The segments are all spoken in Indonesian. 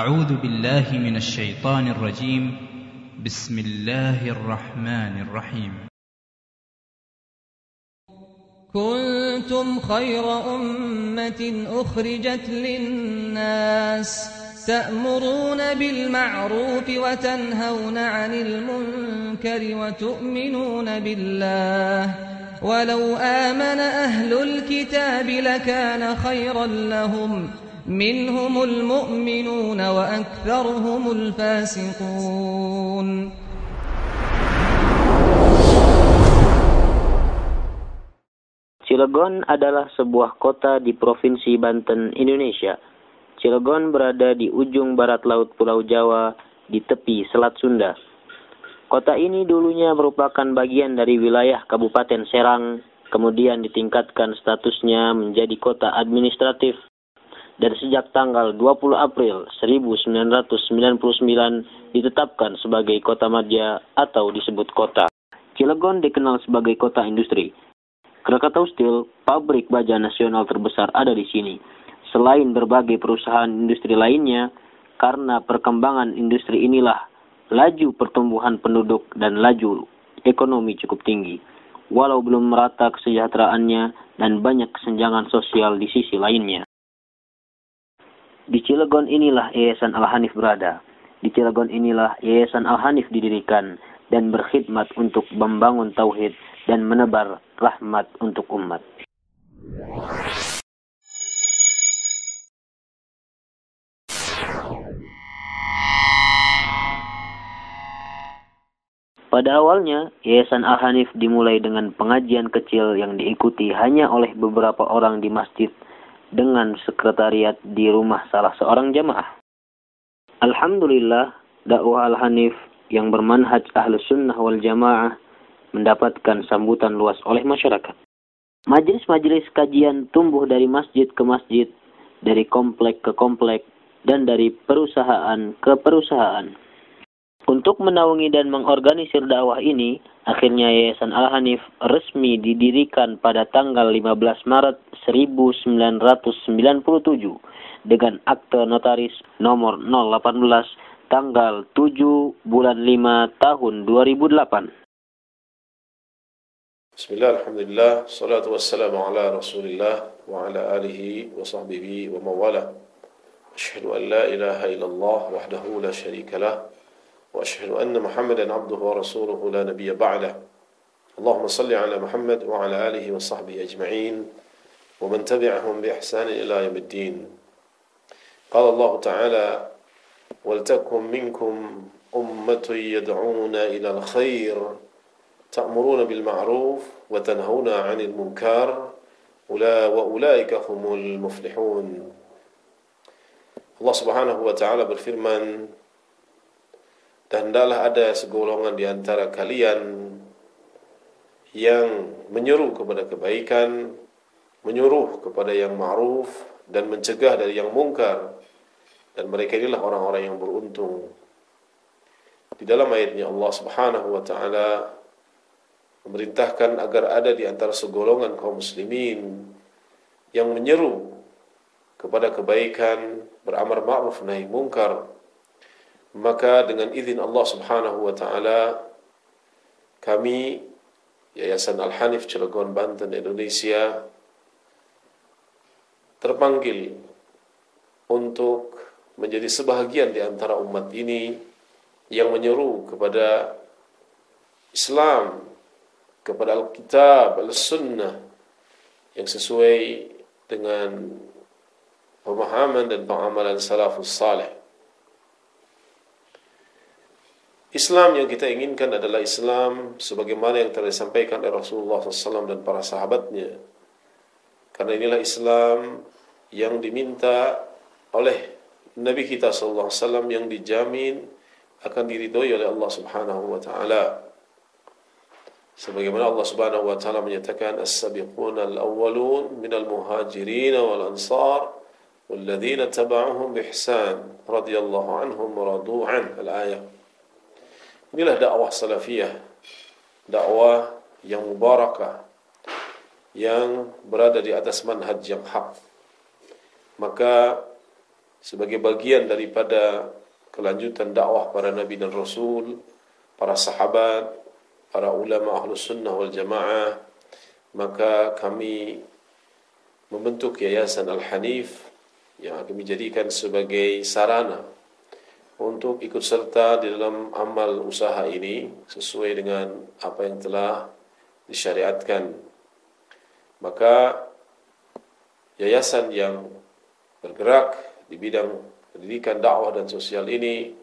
أعوذ بالله من الشيطان الرجيم. بسم الله الرحمن الرحيم. كنتم خير أمة أخرجت للناس تأمرون بالمعروف وتنهون عن المنكر وتؤمنون بالله ولو آمن أهل الكتاب لكان خيرا لهم منهم المؤمنون وأكثرهم الفاسقون. Cilegon adalah sebuah kota di Provinsi Banten, Indonesia. Cilegon berada di ujung barat laut Pulau Jawa, di tepi Selat Sunda. Kota ini dulunya merupakan bagian dari wilayah Kabupaten Serang, kemudian ditingkatkan statusnya menjadi kota administratif, dan sejak tanggal 20 April 1999 ditetapkan sebagai kota madya atau disebut kota. Cilegon dikenal sebagai kota industri. Krakatau Steel, pabrik baja nasional terbesar, ada di sini. Selain berbagai perusahaan industri lainnya, karena perkembangan industri inilah laju pertumbuhan penduduk dan laju ekonomi cukup tinggi, walau belum merata kesejahteraannya dan banyak kesenjangan sosial di sisi lainnya. Di Cilegon inilah Yayasan Al-Hanif berada. Di Cilegon inilah Yayasan Al-Hanif didirikan dan berkhidmat untuk membangun tauhid dan menebar rahmat untuk umat. Pada awalnya, Yayasan Al-Hanif dimulai dengan pengajian kecil yang diikuti hanya oleh beberapa orang di masjid dengan sekretariat di rumah salah seorang jamaah. Alhamdulillah, dakwah Al-Hanif yang bermanhaj Ahlus Sunnah wal Jamaah mendapatkan sambutan luas oleh masyarakat. Majelis-majelis kajian tumbuh dari masjid ke masjid, dari komplek ke komplek, dan dari perusahaan ke perusahaan. Untuk menaungi dan mengorganisir dakwah ini, akhirnya Yayasan Al-Hanif resmi didirikan pada tanggal 15 Maret 1997 dengan akte notaris nomor 018 tanggal 7 bulan 5 tahun 2008. Bismillah, alhamdulillah, salatu wassalamu ala rasulillah wa ala alihi wa sahbihi wa mawala. Asyhadu an la ilaha illallah wahdahu la syarika lah. وأشهد أن محمدا عبده ورسوله لا نبي بعده اللهم صل على محمد وعلى آله وصحبه أجمعين ومن تبعهم بإحسان إلى يوم الدين. قال الله تعالى ولتكن منكم أمة يدعون إلى الخير تأمرون بالمعروف وتنهون عن المنكر وأولئك هم المفلحون. Allah Subhanahu wa taala berfirman, dan hendaklah ada segolongan di antara kalian yang menyeru kepada kebaikan, menyuruh kepada yang ma'ruf, dan mencegah dari yang mungkar. Dan mereka inilah orang-orang yang beruntung. Di dalam ayatnya Allah Subhanahu wa taala memerintahkan agar ada di antara segolongan kaum muslimin yang menyeru kepada kebaikan, beramar ma'ruf nahi mungkar. Maka dengan izin Allah Subhanahu wa taala, kami Yayasan Al-Hanif Cilegon, Banten, Indonesia terpanggil untuk menjadi sebahagian di antara umat ini yang menyeru kepada Islam, kepada Alkitab, Al-Sunnah yang sesuai dengan pemahaman dan pengamalan salafus salih. Islam yang kita inginkan adalah Islam sebagaimana yang telah disampaikan oleh Rasulullah SAW dan para sahabatnya. Karena inilah Islam yang diminta oleh Nabi kita SAW yang dijamin akan diridhoi oleh Allah Subhanahu wa taala. Sebagaimana Allah Subhanahu wa taala menyatakan as-sabiquna al-awwalun minal muhajirin wal ansar walladzina tabauhum biihsan radhiyallahu anhum wa radu an. Al-ayah. Inilah dakwah salafiyah, dakwah yang mubarakah, yang berada di atas manhaj yang hak. Maka sebagai bagian daripada kelanjutan dakwah para nabi dan rasul, para sahabat, para ulama ahlus sunnah wal jamaah, maka kami membentuk Yayasan Al-Hanif yang akan dijadikan sebagai sarana untuk ikut serta di dalam amal usaha ini sesuai dengan apa yang telah disyariatkan. Maka yayasan yang bergerak di bidang pendidikan, dakwah dan sosial ini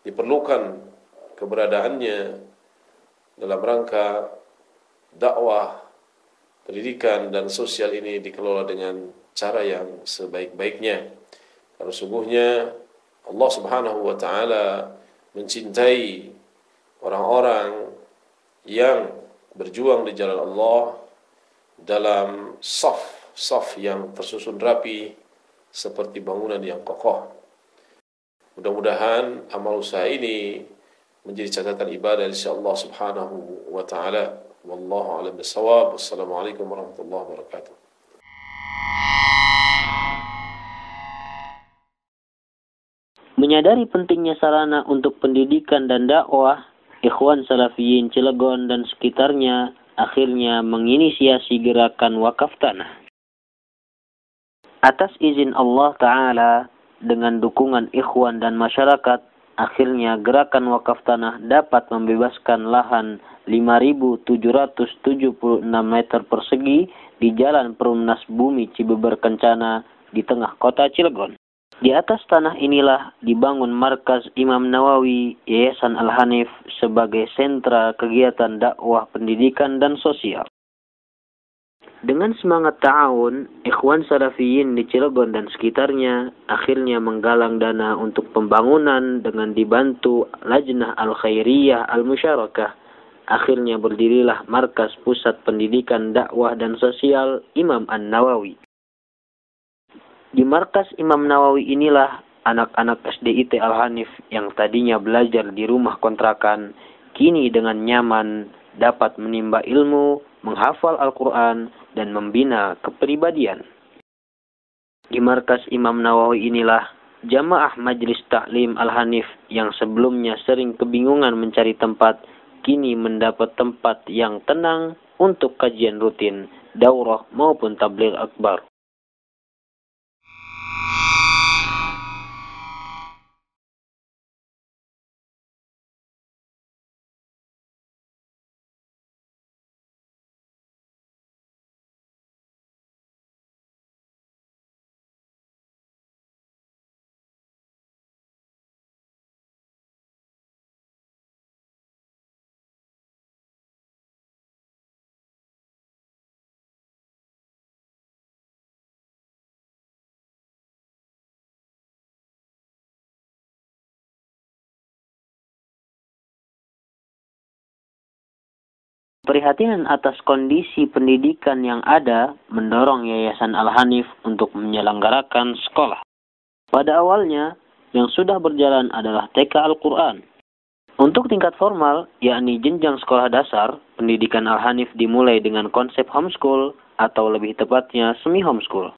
diperlukan keberadaannya dalam rangka dakwah, pendidikan dan sosial ini dikelola dengan cara yang sebaik-baiknya. Karena sungguhnya Allah Subhanahu wa taala mencintai orang-orang yang berjuang di jalan Allah dalam saf yang tersusun rapi seperti bangunan yang kokoh. Mudah-mudahan amal usaha ini menjadi catatan ibadah insya Allah Subhanahu wa taala. Wallahu a'lam bishawab. Wassalamualaikum warahmatullahi wabarakatuh. Menyadari pentingnya sarana untuk pendidikan dan dakwah, Ikhwan Salafiyin Cilegon dan sekitarnya akhirnya menginisiasi gerakan wakaf tanah. Atas izin Allah Ta'ala, dengan dukungan ikhwan dan masyarakat, akhirnya gerakan wakaf tanah dapat membebaskan lahan 5.776 meter persegi di Jalan Perumnas Bumi Cibeber Kencana di tengah kota Cilegon. Di atas tanah inilah dibangun markas Imam Nawawi Yayasan Al-Hanif sebagai sentra kegiatan dakwah pendidikan dan sosial. Dengan semangat ta'awun, Ikhwan Salafiyin di Cilegon dan sekitarnya akhirnya menggalang dana untuk pembangunan dengan dibantu Lajnah Al-Khairiyah Al-Musyarakah. Akhirnya berdirilah markas pusat pendidikan dakwah dan sosial Imam An-Nawawi. Di markas Imam Nawawi inilah anak-anak SDIT Al-Hanif yang tadinya belajar di rumah kontrakan, kini dengan nyaman dapat menimba ilmu, menghafal Al-Quran, dan membina kepribadian. Di markas Imam Nawawi inilah jamaah Majlis Taklim Al-Hanif yang sebelumnya sering kebingungan mencari tempat, kini mendapat tempat yang tenang untuk kajian rutin, daurah maupun tabligh akbar. Perhatian atas kondisi pendidikan yang ada mendorong Yayasan Al-Hanif untuk menyelenggarakan sekolah. Pada awalnya, yang sudah berjalan adalah TK Al-Quran. Untuk tingkat formal, yakni jenjang sekolah dasar, pendidikan Al-Hanif dimulai dengan konsep homeschool atau lebih tepatnya semi-homeschool.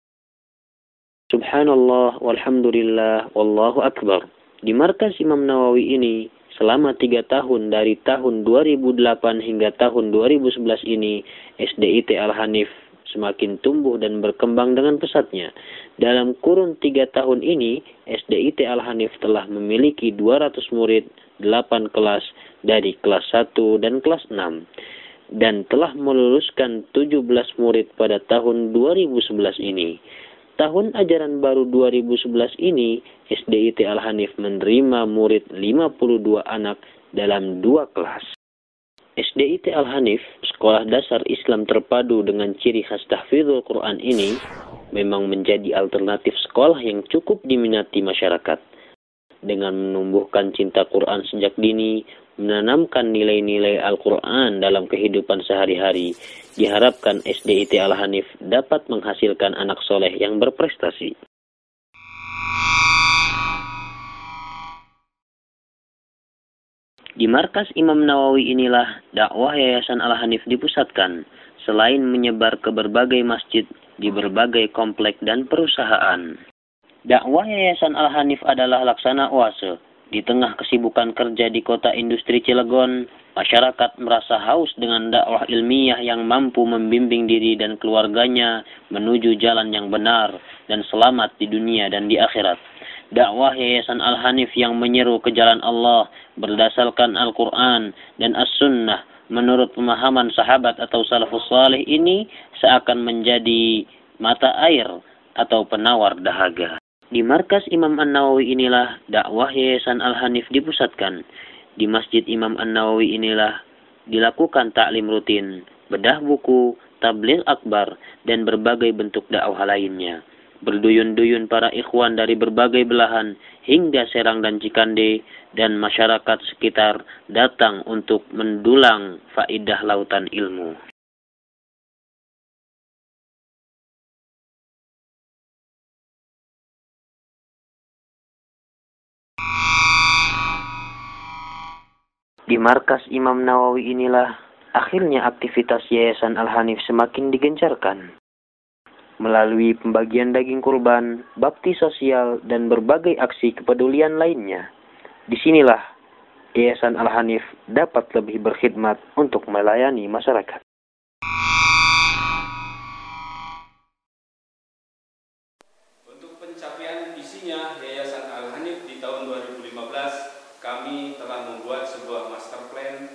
Subhanallah, walhamdulillah, wallahu akbar. Di markas Imam Nawawi ini, selama 3 tahun dari tahun 2008 hingga tahun 2011 ini, SDIT Al-Hanif semakin tumbuh dan berkembang dengan pesatnya. Dalam kurun 3 tahun ini, SDIT Al-Hanif telah memiliki 200 murid, 8 kelas dari kelas 1 dan kelas 6. Dan telah meluluskan 17 murid pada tahun 2011 ini. Tahun ajaran baru 2011 ini, SDIT Al-Hanif menerima murid 52 anak dalam 2 kelas. SDIT Al-Hanif, sekolah dasar Islam terpadu dengan ciri khas tahfidzul Quran ini, memang menjadi alternatif sekolah yang cukup diminati masyarakat. Dengan menumbuhkan cinta Quran sejak dini, menanamkan nilai-nilai Al-Quran dalam kehidupan sehari-hari, diharapkan SDIT Al-Hanif dapat menghasilkan anak soleh yang berprestasi. Di markas Imam Nawawi inilah dakwah Yayasan Al-Hanif dipusatkan, selain menyebar ke berbagai masjid di berbagai komplek dan perusahaan. Dakwah Yayasan Al-Hanif adalah laksana oase. Di tengah kesibukan kerja di kota industri Cilegon, masyarakat merasa haus dengan dakwah ilmiah yang mampu membimbing diri dan keluarganya menuju jalan yang benar dan selamat di dunia dan di akhirat. Dakwah Yayasan Al-Hanif yang menyeru ke jalan Allah berdasarkan Al-Quran dan As-Sunnah menurut pemahaman sahabat atau salafus salih ini seakan menjadi mata air atau penawar dahaga. Di markas Imam An-Nawawi inilah dakwah Yayasan Al-Hanif dipusatkan. Di Masjid Imam An-Nawawi inilah dilakukan taklim rutin, bedah buku, tabligh akbar, dan berbagai bentuk dakwah lainnya. Berduyun-duyun para ikhwan dari berbagai belahan hingga Serang dan Cikande dan masyarakat sekitar datang untuk mendulang faidah lautan ilmu. Di markas Imam Nawawi inilah akhirnya aktivitas Yayasan Al-Hanif semakin digencarkan. Melalui pembagian daging kurban, bakti sosial, dan berbagai aksi kepedulian lainnya. Disinilah Yayasan Al-Hanif dapat lebih berkhidmat untuk melayani masyarakat. Untuk pencapaian visinya Yayasan Al-Hanif di tahun 2015, kami telah membuat sebuah master plan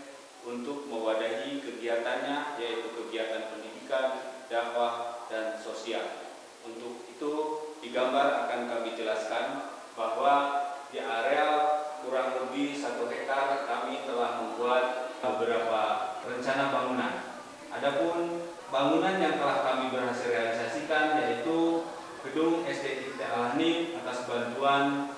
untuk mewadahi kegiatannya, yaitu kegiatan pendidikan, dakwah, dan sosial. Untuk itu, di gambar akan kami jelaskan bahwa di areal kurang lebih 1 hektar kami telah membuat beberapa rencana bangunan. Adapun bangunan yang telah kami berhasil realisasikan yaitu gedung SD Al-Hanif atas bantuan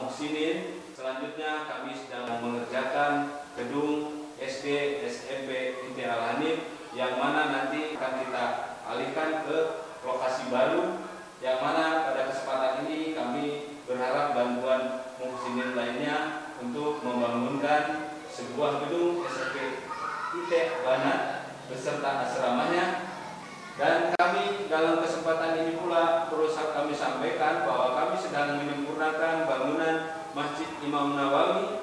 Muhsinin. Selanjutnya kami sedang mengerjakan gedung SD SMP Al-Hanif yang mana nanti akan kita alihkan ke lokasi baru, yang mana pada kesempatan ini kami berharap bantuan Muhsinin lainnya untuk membangunkan sebuah gedung SMP Banat beserta asramanya. Dan kami dalam kesempatan ini pula perlu kami sampaikan bahwa kami sedang menyempurnakan bangunan Masjid Imam Nawawi,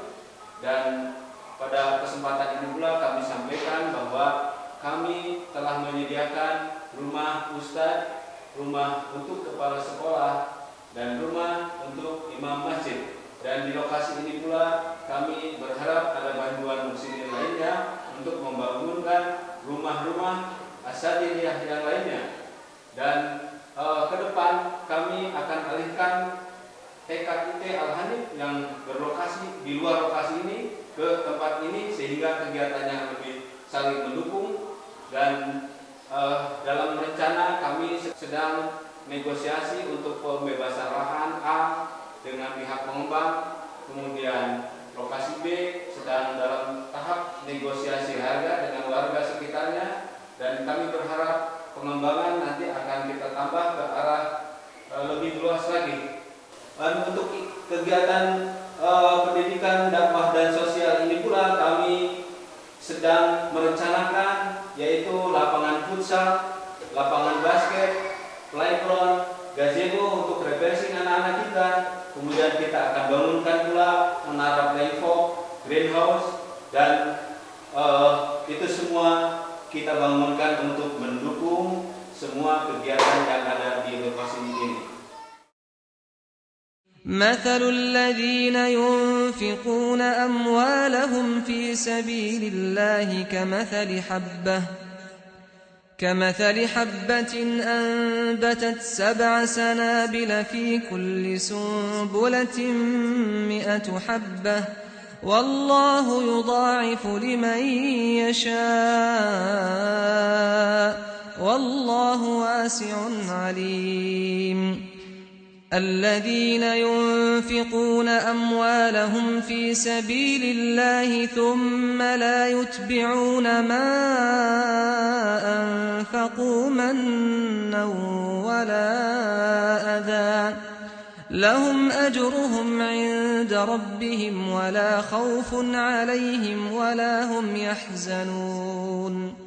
dan pada kesempatan ini pula kami sampaikan bahwa kami telah menyediakan rumah ustadz, rumah untuk kepala sekolah, dan rumah untuk imam masjid. Dan di lokasi ini pula kami berharap ada bantuan muslimin lainnya untuk membangunkan rumah-rumah asatidiyah yang lainnya. Dan ke depan kami akan alihkan TKIT Al-Hanif yang berlokasi di luar lokasi ini ke tempat ini sehingga kegiatannya lebih saling mendukung. Dan dalam rencana kami sedang negosiasi untuk pembebasan lahan A dengan pihak pengembang, kemudian lokasi B sedang dalam tahap negosiasi harga dengan warga sekitarnya, dan kami berharap pengembangan nanti akan kita tambah ke arah lebih luas lagi. Dan untuk kegiatan pendidikan, dakwah, dan sosial ini pula kami sedang merencanakan yaitu lapangan futsal, lapangan basket, playground, gazebo untuk refreshing anak-anak kita. Kemudian kita akan bangunkan pula menara playfog, greenhouse, dan itu semua kita bangunkan untuk mendukung semua kegiatan yang ada di lokasi ini. مثل الذين ينفقون أموالهم في سبيل الله كمثل حبة أنبتت 7 سنابل في كل سنبلة 100 حبة والله يضاعف لمن يشاء والله واسع عليم. الذين ينفقون أموالهم في سبيل الله ثم لا يتبعون ما أنفقوا منا ولا أذى لهم أجرهم عند ربهم ولا خوف عليهم ولا هم يحزنون.